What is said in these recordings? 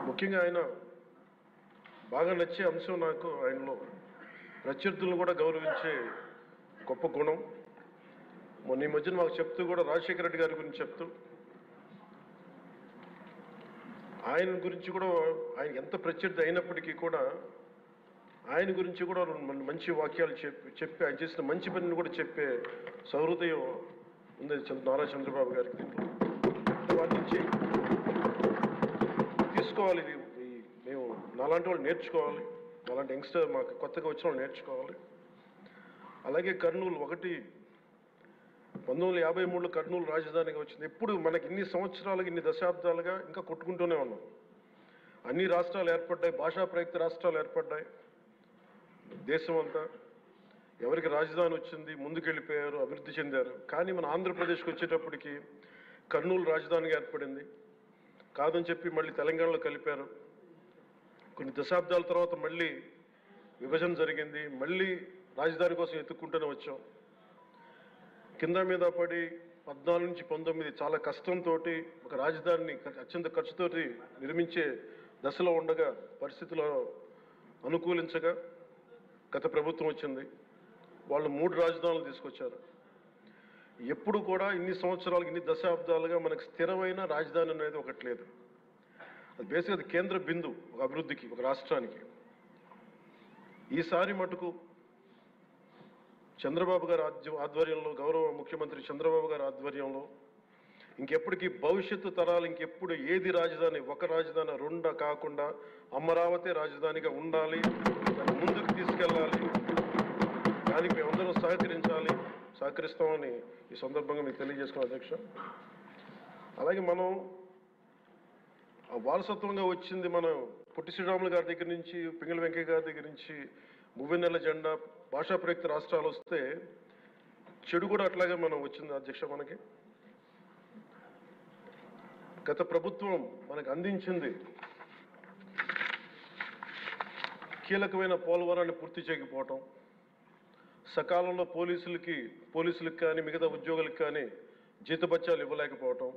ముఖ్యంగా ఆయన బాగా నచ్చే అంశం నాకు ఆయనలో ప్రత్యర్థులను కూడా గౌరవించే గొప్ప గుణం. మొన్న ఈ మధ్యన మాకు చెప్తూ కూడా రాజశేఖర రెడ్డి గారి గురించి చెప్తూ ఆయన గురించి కూడా ఆయన ఎంత ప్రత్యర్థి అయినప్పటికీ కూడా ఆయన గురించి కూడా మంచి వాక్యాలు చెప్పి ఆయన చేసిన మంచి పనిని కూడా చెప్పే సౌహృదయం ఉంది నారా చంద్రబాబు గారికి. వాటి నుంచి తీసుకోవాలి, ఇది మేము నాలాంటి వాళ్ళు నేర్చుకోవాలి, అలాంటి యంగ్స్టర్ మాకు కొత్తగా వచ్చిన వాళ్ళు నేర్చుకోవాలి. అలాగే కర్నూలు 1953లో కర్నూలు రాజధానిగా వచ్చింది. ఎప్పుడు మనకి ఇన్ని సంవత్సరాలుగా ఇన్ని దశాబ్దాలుగా ఇంకా కొట్టుకుంటూనే ఉన్నాం. అన్ని రాష్ట్రాలు ఏర్పడ్డాయి, భాషా ప్రయుక్త రాష్ట్రాలు ఏర్పడ్డాయి. దేశం అంతా ఎవరికి రాజధాని వచ్చింది ముందుకెళ్ళిపోయారు, అభివృద్ధి చెందారు. కానీ మన ఆంధ్రప్రదేశ్కి వచ్చేటప్పటికి కర్నూలు రాజధానిగా ఏర్పడింది. కాదని చెప్పి మళ్ళీ తెలంగాణలో కలిపారు. కొన్ని దశాబ్దాల తర్వాత మళ్ళీ విభజన జరిగింది. మళ్ళీ రాజధాని కోసం ఎత్తుక్కుంటూనే వచ్చాం. కింద మీద పడి 14 నుంచి 19 చాలా కష్టంతో ఒక రాజధానిని అత్యంత ఖర్చుతో నిర్మించే దశలో ఉండగా పరిస్థితుల్లో అనుకూలించగా గత ప్రభుత్వం వచ్చింది. వాళ్ళు 3 రాజధానులు తీసుకొచ్చారు. ఎప్పుడు కూడా ఇన్ని సంవత్సరాలు ఇన్ని దశాబ్దాలుగా మనకు స్థిరమైన రాజధాని అనేది ఒకటి లేదు. అది బేసిక్గా అది కేంద్ర బిందు ఒక అభివృద్ధికి, ఒక రాష్ట్రానికి. ఈసారి మటుకు చంద్రబాబు గారి ఆధ్వర్యంలో, గౌరవ ముఖ్యమంత్రి చంద్రబాబు గారి ఆధ్వర్యంలో ఇంకెప్పటికీ భవిష్యత్తు తరాలు ఇంకెప్పుడు ఏది రాజధాని, ఒక రాజధాని 2 కాకుండా అమరావతి రాజధానిగా ఉండాలి, ముందుకు తీసుకెళ్ళాలి. దానికి మేమందరం సహకరిస్తామని ఈ సందర్భంగా మీకు తెలియజేసుకున్నాం అధ్యక్ష. అలాగే మనం వారసత్వంగా వచ్చింది మనం పొట్టి శ్రీరాములు గారి దగ్గర నుంచి, పింగళి వెంకయ్య గారి దగ్గర నుంచి మువ్వెన్నెల జెండా, భాషా ప్రయుక్త రాష్ట్రాలు వస్తే చెడు కూడా అట్లాగే మనం వచ్చింది అధ్యక్ష. మనకి గత ప్రభుత్వం మనకు అందించింది కీలకమైన పోలవరాన్ని పూర్తి చేయకపోవటం, సకాలంలో పోలీసులకు కానీ మిగతా ఉద్యోగులకు కానీ జీతభత్యాలు ఇవ్వలేకపోవటం,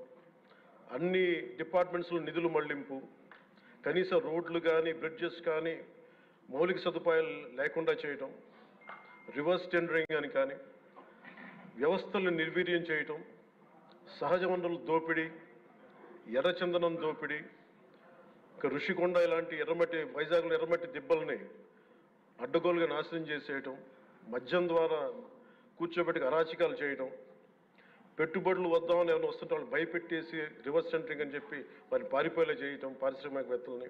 అన్ని డిపార్ట్మెంట్స్లో నిధులు మళ్లింపు, కనీస రోడ్లు కానీ బ్రిడ్జెస్ కానీ మౌలిక సదుపాయాలు లేకుండా చేయటం, రివర్స్ టెండరింగ్ అని కానీ వ్యవస్థలను నిర్వీర్యం చేయటం, సహజ వనరుల దోపిడీ, ఎర్రచందనం దోపిడీ, ఋషికొండ ఇలాంటి వైజాగ్లో ఎర్రమట్టి దిబ్బల్ని అడ్డగోలుగా నాశనం చేసేయటం, మద్యం ద్వారా కూర్చోబెట్టి అరాచకాలు చేయటం, పెట్టుబడులు వద్దామని ఎవరైనా వస్తుంటే వాళ్ళు భయపెట్టేసి రివర్స్ టెండరింగ్ అని చెప్పి వారిని పారిపోయేలా చేయటం పారిశ్రామికవేత్తలని.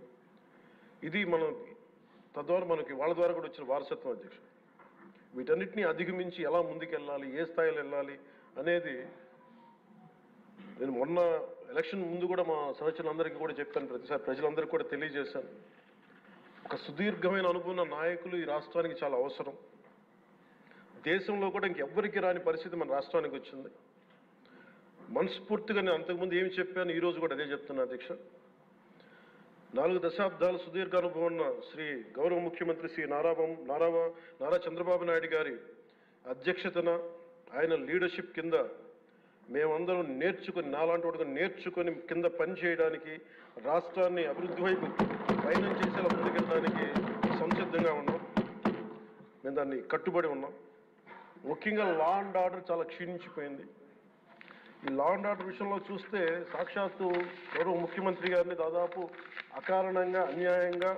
ఇది మనం తద్వారా మనకి వాళ్ళ ద్వారా కూడా వచ్చిన వారసత్వం అధ్యక్ష. వీటన్నిటినీ అధిగమించి ఎలా ముందుకెళ్ళాలి, ఏ స్థాయిలో వెళ్ళాలి అనేది నేను మొన్న ఎలక్షన్ ముందు కూడా మా సహచరులందరికీ కూడా చెప్పాను, ప్రతిసారి ప్రజలందరికీ కూడా తెలియజేశాను. ఒక సుదీర్ఘమైన అనుభవం నాయకులు ఈ రాష్ట్రానికి చాలా అవసరం. దేశంలో కూడా ఇంకెవ్వరికి రాని పరిస్థితి మన రాష్ట్రానికి వచ్చింది. మనస్ఫూర్తిగా నేను అంతకుముందు ఏమి చెప్పాను, ఈరోజు కూడా అదే చెప్తున్నా అధ్యక్ష. 4 దశాబ్దాల సుదీర్ఘ అనుభవం ఉన్న శ్రీ గౌరవ ముఖ్యమంత్రి శ్రీ నారా చంద్రబాబు నాయుడు గారి అధ్యక్షతన, ఆయన లీడర్షిప్ కింద మేమందరం నేర్చుకొని, నాలాంటి వాడుగా నేర్చుకొని కింద పనిచేయడానికి, రాష్ట్రాన్ని అభివృద్ధి వైపు ప్రయాణం చేసేలా ముందుకెళ్ళడానికి సంసిద్ధంగా ఉన్నాం. మేము దాన్ని కట్టుబడి ఉన్నాం. ముఖ్యంగా లా అండ్ ఆర్డర్ చాలా క్షీణించిపోయింది. ఈ లా అండ్ ఆర్డర్ విషయంలో చూస్తే సాక్షాత్తు గౌరవ ముఖ్యమంత్రి గారిని దాదాపు అకారణంగా, అన్యాయంగా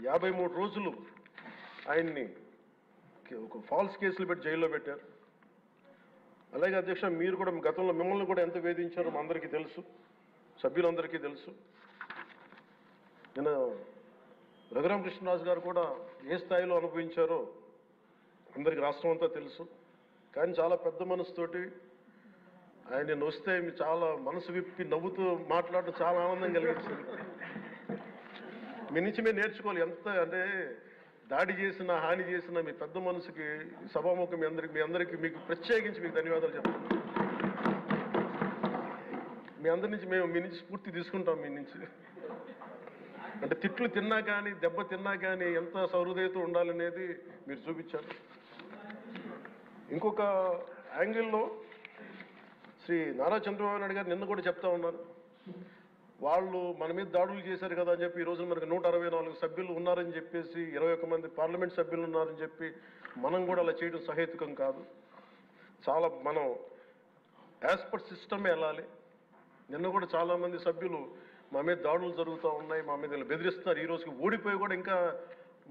53 రోజులు ఆయన్ని ఒక ఫాల్స్ కేసులు పెట్టి జైల్లో పెట్టారు. అలాగే అధ్యక్ష, మీరు కూడా గతంలో మిమ్మల్ని కూడా ఎంత వేధించారో మా అందరికీ తెలుసు, సభ్యులందరికీ తెలుసు. నేను రఘురామకృష్ణరాజు గారు కూడా ఏ స్థాయిలో అనుభవించారో అందరికీ రాష్ట్రం అంతా తెలుసు. కానీ చాలా పెద్ద మనసుతోటి ఆయన నేను వస్తే మీరు చాలా మనసు విప్పి నవ్వుతూ మాట్లాడటం చాలా ఆనందం కలిగించింది. మీ నుంచి మేము నేర్చుకోవాలి. ఎంత అంటే దాడి చేసిన, హాని చేసిన మీ పెద్ద మనసుకి సభాముఖం మీ అందరికీ మీకు ప్రత్యేకించి మీకు ధన్యవాదాలు చెప్తాను. మీ అందరి నుంచి మీ నుంచి స్ఫూర్తి తీసుకుంటాం. మీ నుంచి అంటే తిట్లు తిన్నా కానీ, దెబ్బ తిన్నా కానీ ఎంత సహృదయత ఉండాలనేది మీరు చూపించారు. ఇంకొక యాంగిల్లో శ్రీ నారా చంద్రబాబు నాయుడు గారు నిన్న కూడా చెప్తా ఉన్నారు, వాళ్ళు మన మీద దాడులు చేశారు కదా అని చెప్పి ఈ రోజు మనకు 164 సభ్యులు ఉన్నారని చెప్పేసి 21 మంది పార్లమెంట్ సభ్యులు ఉన్నారని చెప్పి మనం కూడా అలా చేయడం సహేతుకం కాదు. చాలా మనం యాజ్ పర్ సిస్టమ్ వెళ్ళాలి. నిన్న కూడా చాలామంది సభ్యులు మా మీద దాడులు జరుగుతూ ఉన్నాయి, మా మీద బెదిరిస్తున్నారు. ఈ రోజుకి ఓడిపోయి కూడా ఇంకా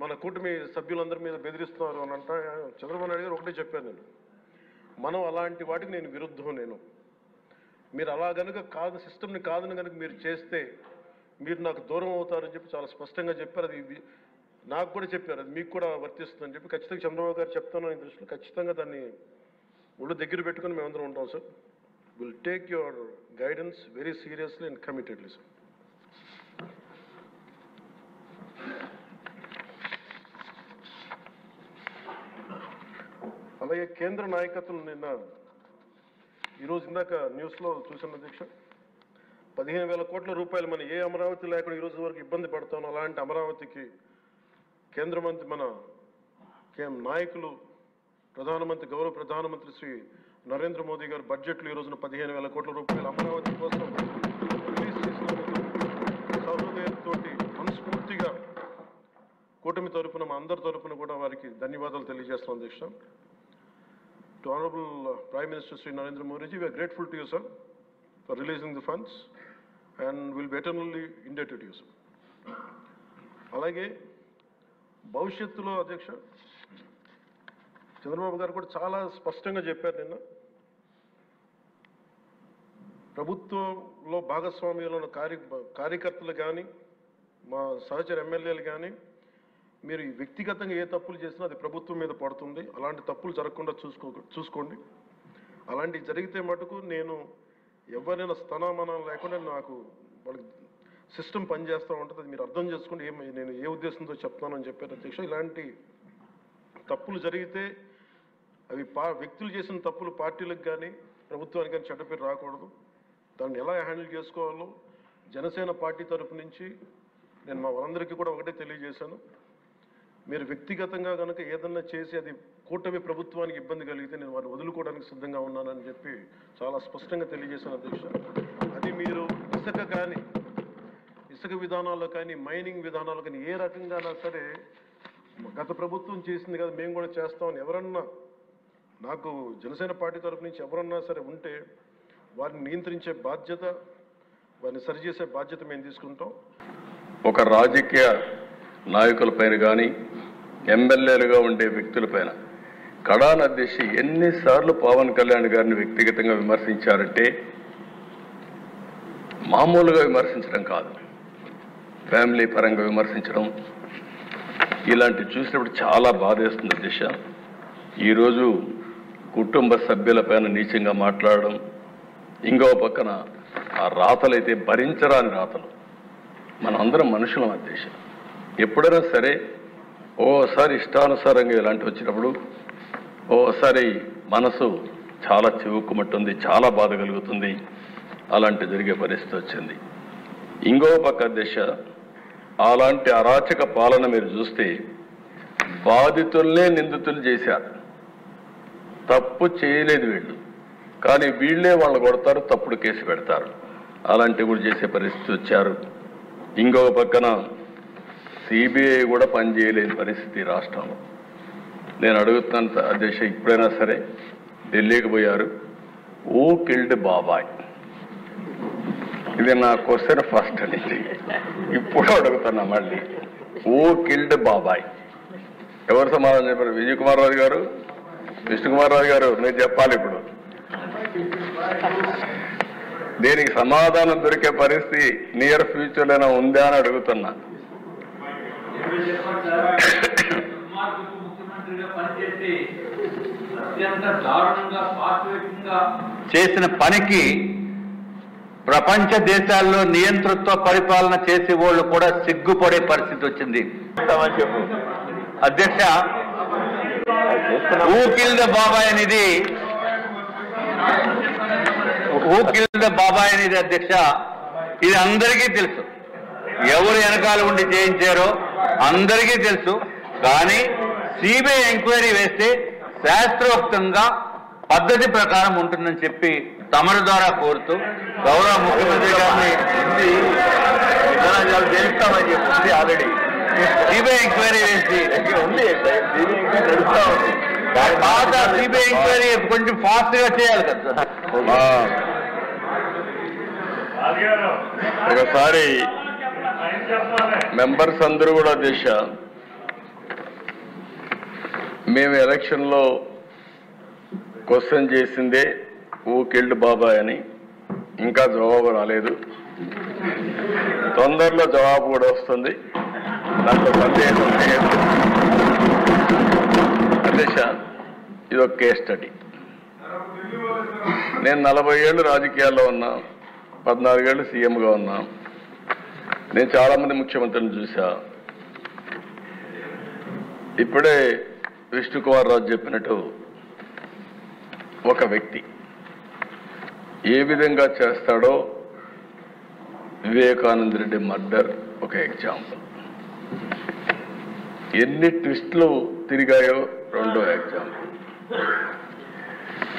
మన కూటమి సభ్యులందరి మీద బెదిరిస్తున్నారు అని అంటే చంద్రబాబు నాయుడు గారు ఒకటే చెప్పాను, మనం అలాంటి వాటికి నేను విరుద్ధం. మీరు అలా కనుక కాదు, సిస్టమ్ని కాదని కనుక మీరు చేస్తే మీరు నాకు దూరం అవుతారని చెప్పి చాలా స్పష్టంగా చెప్పారు. అది నాకు కూడా చెప్పారు, అది మీకు కూడా వర్తిస్తుందని చెప్పి ఖచ్చితంగా చంద్రబాబు గారు చెప్తాను. ఈ దృష్టిలో ఖచ్చితంగా దాన్ని ఒళ్ళు దగ్గర పెట్టుకుని మేమందరం ఉంటాం sir. Will take your guidance very seriously and committedly sir. అలాగే కేంద్ర నాయకత్వం నిన్న ఈరోజు ఇందాక న్యూస్లో చూసిన అధ్యక్ష 15,000 కోట్ల రూపాయలు మన ఏ అమరావతి లేకుండా ఈరోజు వరకు ఇబ్బంది పడతాను, అలాంటి అమరావతికి కేంద్ర మంత్రి మన నాయకులు ప్రధానమంత్రి గౌరవ ప్రధానమంత్రి శ్రీ నరేంద్ర మోదీ గారు బడ్జెట్లో ఈ రోజున 15,000 కోట్ల రూపాయలు అమరావతి కోసం రిలీజ్ చేసినందుకు సహృదయంతో మనస్ఫూర్తిగా కూటమి తరఫున మా అందరి తరఫున కూడా వారికి ధన్యవాదాలు తెలియజేస్తాం అధ్యక్ష. To Honorable Prime Minister Sri Narendra Modi ji, we are grateful to you, sir, for releasing the funds and will be eternally indebted to you, sir. అలాగే భవిష్యత్తులో అధ్యక్ష చంద్రబాబు గారు కూడా చాలా స్పష్టంగా చెప్పారు నిన్న, ప్రభుత్వంలో భాగస్వామ్యంలో ఉన్న కార్యకర్తలు కానీ మా సహచర ఎమ్మెల్యేలు కానీ మీరు వ్యక్తిగతంగా ఏ తప్పులు చేసినా అది ప్రభుత్వం మీద పడుతుంది, అలాంటి తప్పులు జరగకుండా చూసుకోండి. అలాంటివి జరిగితే మటుకు నేను ఎవరైనా స్థనామానం లేకుండా నాకు వాళ్ళకి సిస్టమ్ పనిచేస్తూ ఉంటుంది, అది మీరు అర్థం చేసుకోండి నేను ఏ ఉద్దేశంతో చెప్తానని చెప్పారు అధ్యక్ష. ఇలాంటి తప్పులు జరిగితే అవి వ్యక్తులు చేసిన తప్పులు పార్టీలకు కానీ ప్రభుత్వానికి కానీ చెడ్డ పేరు రాకూడదు. దాన్ని ఎలా హ్యాండిల్ చేసుకోవాలో జనసేన పార్టీ తరఫు నుంచి నేను మా వాళ్ళందరికీ కూడా ఒకటే తెలియజేశాను. మీరు వ్యక్తిగతంగా కనుక ఏదన్నా చేసి అది కూటమి ప్రభుత్వానికి ఇబ్బంది కలిగితే నేను వారిని వదులుకోవడానికి సిద్ధంగా ఉన్నానని చెప్పి చాలా స్పష్టంగా తెలియజేశాను అధ్యక్ష. అది మీరు ఇసుక విధానాల్లో కానీ మైనింగ్ విధానాల్లో కానీ ఏ రకంగానా సరే గత ప్రభుత్వం చేసింది కదా మేము కూడా చేస్తామని ఎవరన్నా నాకు జనసేన పార్టీ తరఫు నుంచి ఎవరన్నా సరే ఉంటే వారిని నియంత్రించే బాధ్యత, వారిని సరిచేసే బాధ్యత మేము తీసుకుంటాం. ఒక రాజకీయ నాయకులపైన కానీ ఎమ్మెల్యేలుగా ఉండే వ్యక్తులపైన కడాన అధ్యక్ష ఎన్నిసార్లు పవన్ కళ్యాణ్ గారిని వ్యక్తిగతంగా విమర్శించారంటే మామూలుగా విమర్శించడం కాదు, ఫ్యామిలీ పరంగా విమర్శించడం, ఇలాంటివి చూసినప్పుడు చాలా బాధేస్తుంది అధ్యక్ష. ఈరోజు కుటుంబ సభ్యులపైన నీచంగా మాట్లాడడం, ఇంకో పక్కన ఆ రాతలైతే భరించరాని రాతలు. మనం అందరం మనుషులం అధ్యక్ష. ఎప్పుడైనా సరే ఓసారి ఇష్టానుసారంగా ఇలాంటి వచ్చినప్పుడు ఓసారి మనసు చాలా చివుక్కుమంటుంది, చాలా బాధ కలుగుతుంది. అలాంటి జరిగే పరిస్థితి వచ్చింది. ఇంకో పక్క అధ్యక్ష అలాంటి అరాచక పాలన మీరు చూస్తే బాధితుల్నే నిందితులు చేశారు, తప్పు చేయలేదు వీళ్ళు, కానీ వీళ్ళే వాళ్ళని కొడతారు, తప్పుడు కేసు పెడతారు. అలాంటివి కూడా చేసే పరిస్థితి వచ్చారు. ఇంకొక పక్కన సిబిఐ కూడా పనిచేయలేని పరిస్థితి రాష్ట్రంలో. నేను అడుగుతున్నాను అధ్యక్ష, ఇప్పుడైనా సరే ఢిల్లీకి పోయారు, హూ కిల్డ్ బాబాయ్? ఇది నా క్వశ్చన్ ఫస్ట్ నుంచి ఇప్పుడు అడుగుతున్నా మళ్ళీ, హూ కిల్డ్ బాబాయ్? ఎవరు సమాధానం చెప్పారు? విజయ్ కుమార్ రాజు గారు, విష్ణుకుమార్ రాజు గారు, నేను చెప్పాలి ఇప్పుడు. దీనికి సమాధానం దొరికే పరిస్థితి నియర్ ఫ్యూచర్లోనే ఉందా అని అడుగుతున్నా. చేసిన పనికి ప్రపంచ దేశాల్లో నియంతృత్వ పరిపాలన చేసే వాళ్ళు కూడా సిగ్గుపడే పరిస్థితి వచ్చింది. అధ్యక్ష, హూ కిల్డ్ బాబాయ్ అనేది అధ్యక్ష ఇది అందరికీ తెలుసు. ఎవరు వెనకాల ఉండి చేయించారో అందరికీ తెలుసు. కానీ సిబిఐ ఎంక్వైరీ వేస్తే శాస్త్రోక్తంగా పద్ధతి ప్రకారం ఉంటుందని చెప్పి తమరి ద్వారా కోరుతూ గౌరవ ముఖ్యమంత్రి గారిని తెలుస్తామని చెప్పి ఆల్రెడీ సిబిఐ ఎంక్వైరీ వేసి ఉంది నడుస్తా ఉంది. పాత సిబిఐ ఎంక్వైరీ కొంచెం ఫాస్ట్ గా చేయాలి కదా సార్. ఒకసారి మెంబర్స్ అందరూ కూడా దేశ మేము ఎలక్షన్లో క్వశ్చన్ చేసిందే ఊ కిల్డ్ బాబాయ్ అని, ఇంకా జవాబు రాలేదు. తొందరలో జవాబు కూడా వస్తుంది, దాంట్లో సందేహం లేదు. అధ్యక్ష, ఇది ఒక కేస్ స్టడీ. నేను 40 ఏళ్ళు రాజకీయాల్లో ఉన్నా, 14 ఏళ్ళు సీఎంగా ఉన్నా. నేను చాలామంది ముఖ్యమంత్రులను చూసా. ఇప్పుడే విష్ణుకుమార్ రాజు చెప్పినట్టు ఒక వ్యక్తి ఏ విధంగా చేస్తాడో వివేకానంద రెడ్డి మర్డర్ ఒక ఎగ్జాంపుల్. ఎన్ని ట్విస్టులు తిరిగాయో రెండో ఎగ్జాంపుల్.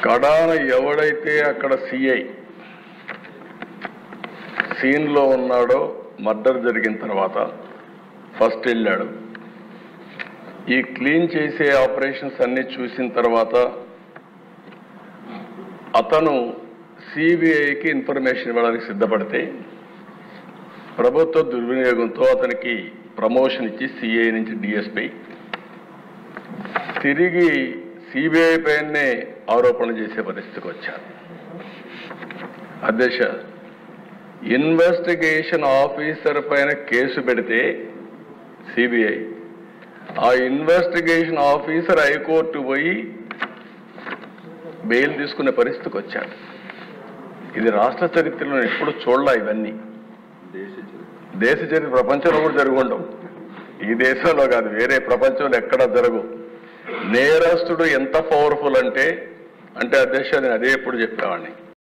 కడాన ఎవడైతే అక్కడ సిఐ సీన్లో ఉన్నాడో మర్డర్ జరిగిన తర్వాత ఫస్ట్ వెళ్ళాడు. ఈ క్లీన్ చేసే ఆపరేషన్స్ అన్ని చూసిన తర్వాత అతను సిబిఐకి ఇన్ఫర్మేషన్ ఇవ్వడానికి సిద్ధపడితే ప్రభుత్వ దుర్వినియోగంతో అతనికి ప్రమోషన్ ఇచ్చి సిఐ నుంచి డిఎస్పీ తిరిగి సిబిఐ పైనే ఆరోపణలు చేసే పరిస్థితికి వచ్చారు. అధ్యక్ష, ఇన్వెస్టిగేషన్ ఆఫీసర్ పైన కేసు పెడితే సిబిఐ, ఆ ఇన్వెస్టిగేషన్ ఆఫీసర్ హైకోర్టు పోయి బెయిల్ తీసుకునే పరిస్థితికి వచ్చాడు. ఇది రాష్ట్ర చరిత్రలో ఎప్పుడు చూడలే. ఇవన్నీ దేశ చరిత్ర ప్రపంచంలో కూడా జరుగుండవు. ఈ దేశంలో కాదు, వేరే ప్రపంచంలో ఎక్కడా జరగవు. నేరస్తుడు ఎంత పవర్ఫుల్ అంటే అధ్యక్ష, నేను అదే ఎప్పుడు చెప్పేవాడిని.